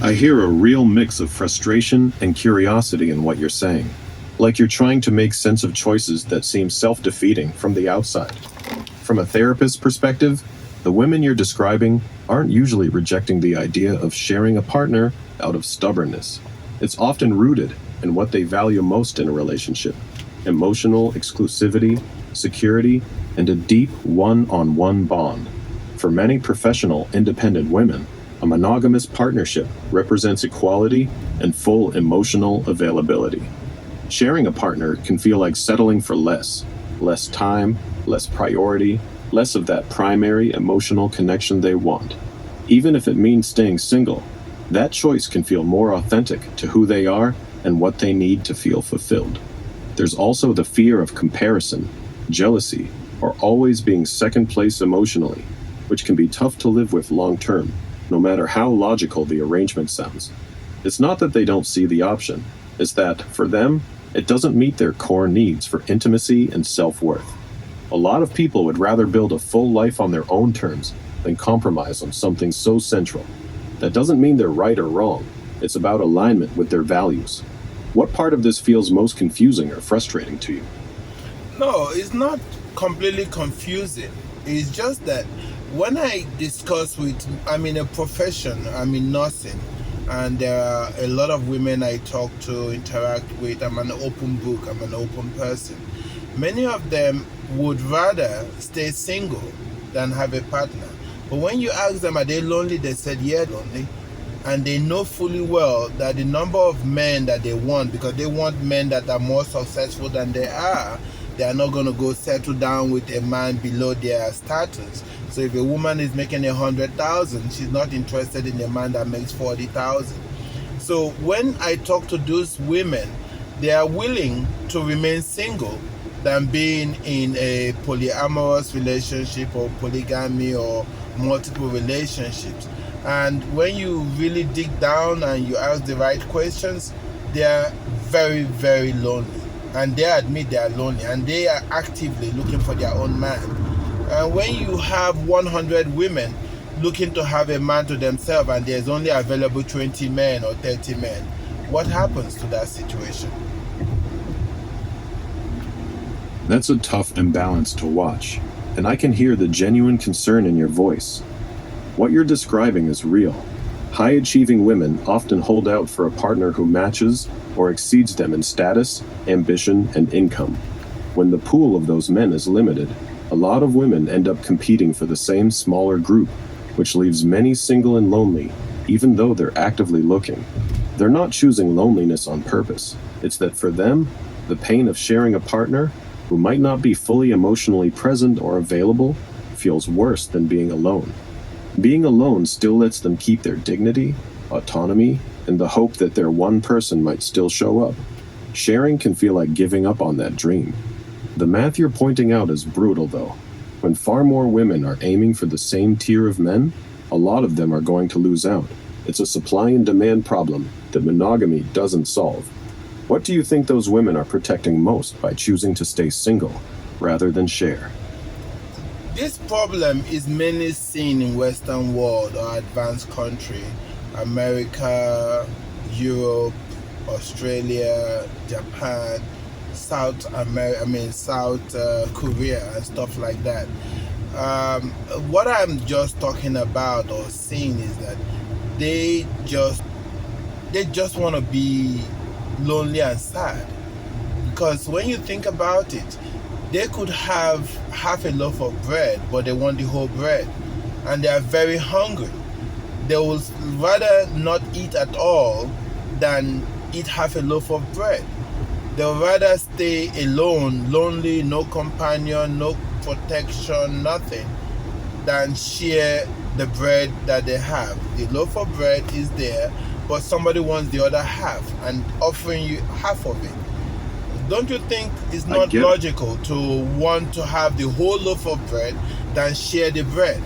I hear a real mix of frustration and curiosity in what you're saying. Like you're trying to make sense of choices that seem self defeating from the outside. From a therapist's perspective, the women you're describing aren't usually rejecting the idea of sharing a partner out of stubbornness. It's often rooted in what they value most in a relationship: emotional exclusivity, security, and a deep one on one bond. For many professional, independent women, a monogamous partnership represents equality and full emotional availability. Sharing a partner can feel like settling for less time, less priority, less of that primary emotional connection they want. Even if it means staying single, that choice can feel more authentic to who they are and what they need to feel fulfilled. There's also the fear of comparison, jealousy, or always being second place emotionally, which can be tough to live with long term, no matter how logical the arrangement sounds. It's not that they don't see the option, it's that, for them, it doesn't meet their core needs for intimacy and self worth. A lot of people would rather build a full life on their own terms than compromise on something so central. That doesn't mean they're right or wrong, it's about alignment with their values. What part of this feels most confusing or frustrating to you? No, it's not completely confusing. It's just that when I discuss with, I'm in a profession, I'm in nursing, and there are a lot of women I talk to, interact with. I'm an open book, I'm an open person. Many of them would rather stay single than have a partner. But when you ask them, are they lonely? They said, yeah, lonely. And they know fully well that the number of men that they want, because they want men that are more successful than they are not going to go settle down with a man below their status. So if a woman is making 100,000, she's not interested in a man that makes 40,000. So when I talk to those women, they are willing to remain single than being in a polyamorous relationship or polygamy or multiple relationships. And when you really dig down and you ask the right questions, they are very, very lonely. And they admit they are lonely and they are actively looking for their own man. And when you have 100 women looking to have a man to themselves and there's only available 20 men or 30 men, what happens to that situation? That's a tough imbalance to watch, and I can hear the genuine concern in your voice. What you're describing is real. High achieving women often hold out for a partner who matches or exceeds them in status, ambition, and income. When the pool of those men is limited, a lot of women end up competing for the same smaller group, which leaves many single and lonely, even though they're actively looking. They're not choosing loneliness on purpose. It's that for them, the pain of sharing a partner who might not be fully emotionally present or available feels worse than being alone. Being alone still lets them keep their dignity, autonomy, and the hope that their one person might still show up. Sharing can feel like giving up on that dream. The math you're pointing out is brutal, though. When far more women are aiming for the same tier of men, a lot of them are going to lose out. It's a supply and demand problem that monogamy doesn't solve. What do you think those women are protecting most by choosing to stay single rather than share? This problem is mainly seen in Western world or advanced country, America, Europe, Australia, Japan, South Korea and stuff like that. What I'm just talking about or seeing is that they just want to be lonely and sad, because when you think about it, they could have half a loaf of bread, but they want the whole bread, and they are very hungry. They will rather not eat at all than eat half a loaf of bread. They'll rather stay alone, lonely, no companion, no protection, nothing, than share the bread that they have. The loaf of bread is there, but somebody wants the other half and offering you half of it. Don't you think it's not logical to want to have the whole loaf of bread than share the bread?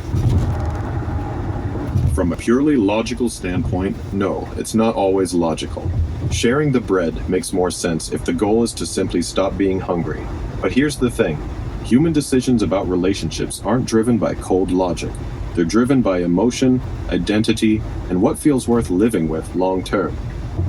From a purely logical standpoint, no, it's not always logical. Sharing the bread makes more sense if the goal is to simply stop being hungry. But here's the thing: human decisions about relationships aren't driven by cold logic. They're driven by emotion, identity, and what feels worth living with long term.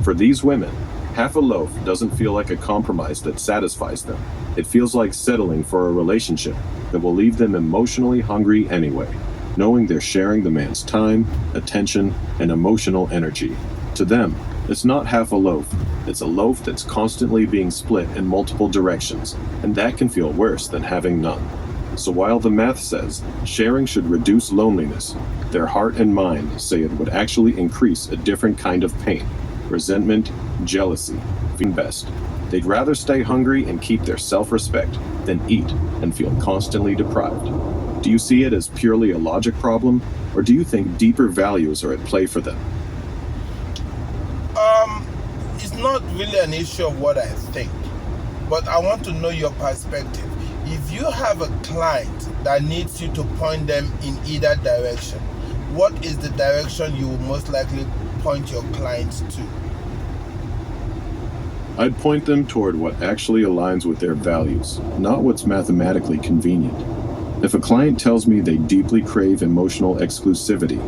For these women, half a loaf doesn't feel like a compromise that satisfies them. It feels like settling for a relationship that will leave them emotionally hungry anyway, knowing they're sharing the man's time, attention, and emotional energy. To them, it's not half a loaf, it's a loaf that's constantly being split in multiple directions, and that can feel worse than having none. So while the math says sharing should reduce loneliness, their heart and mind say it would actually increase a different kind of pain: resentment, jealousy, feeling best. They'd rather stay hungry and keep their self-respect than eat and feel constantly deprived. Do you see it as purely a logic problem, or do you think deeper values are at play for them? It's not really an issue of what I think, but I want to know your perspective. If you have a client that needs you to point them in either direction, what is the direction you will most likely point your clients to? I'd point them toward what actually aligns with their values, not what's mathematically convenient. If a client tells me they deeply crave emotional exclusivity,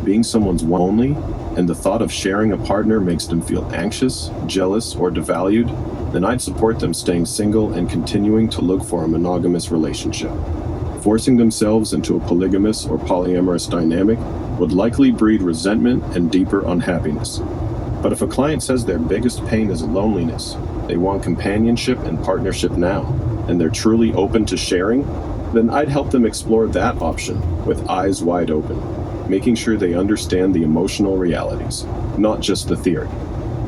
being someone's one only, and the thought of sharing a partner makes them feel anxious, jealous, or devalued, then I'd support them staying single and continuing to look for a monogamous relationship. Forcing themselves into a polygamous or polyamorous dynamic would likely breed resentment and deeper unhappiness. But if a client says their biggest pain is loneliness, they want companionship and partnership now, and they're truly open to sharing, then I'd help them explore that option with eyes wide open, making sure they understand the emotional realities, not just the theory.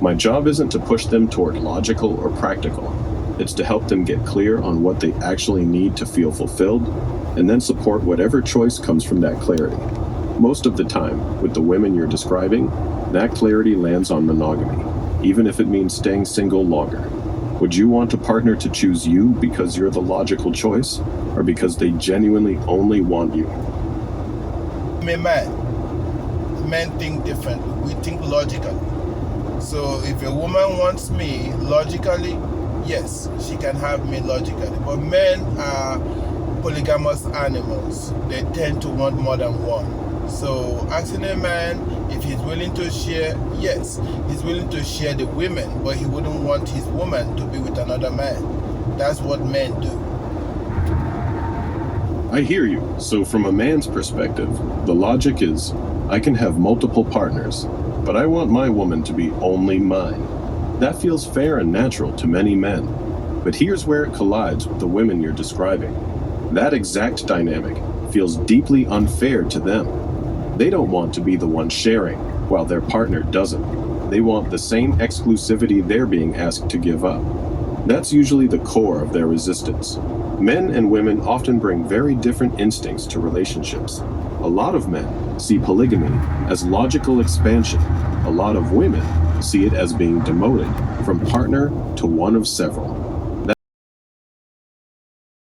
My job isn't to push them toward logical or practical. It's to help them get clear on what they actually need to feel fulfilled, and then support whatever choice comes from that clarity. Most of the time, with the women you're describing, that clarity lands on monogamy, even if it means staying single longer. Would you want a partner to choose you because you're the logical choice, or because they genuinely only want you? I'm a man. Men think differently. We think logically. So if a woman wants me logically, yes, she can have me logically. But men are polygamous animals. They tend to want more than one. So asking a man if he's willing to share, yes, he's willing to share the women, but he wouldn't want his woman to be with another man. That's what men do. I hear you. So from a man's perspective, the logic is, I can have multiple partners, but I want my woman to be only mine. That feels fair and natural to many men. But here's where it collides with the women you're describing. That exact dynamic feels deeply unfair to them. They don't want to be the one sharing, while their partner doesn't. They want the same exclusivity they're being asked to give up. That's usually the core of their resistance. Men and women often bring very different instincts to relationships. A lot of men see polygamy as logical expansion. A lot of women see it as being demoted from partner to one of several.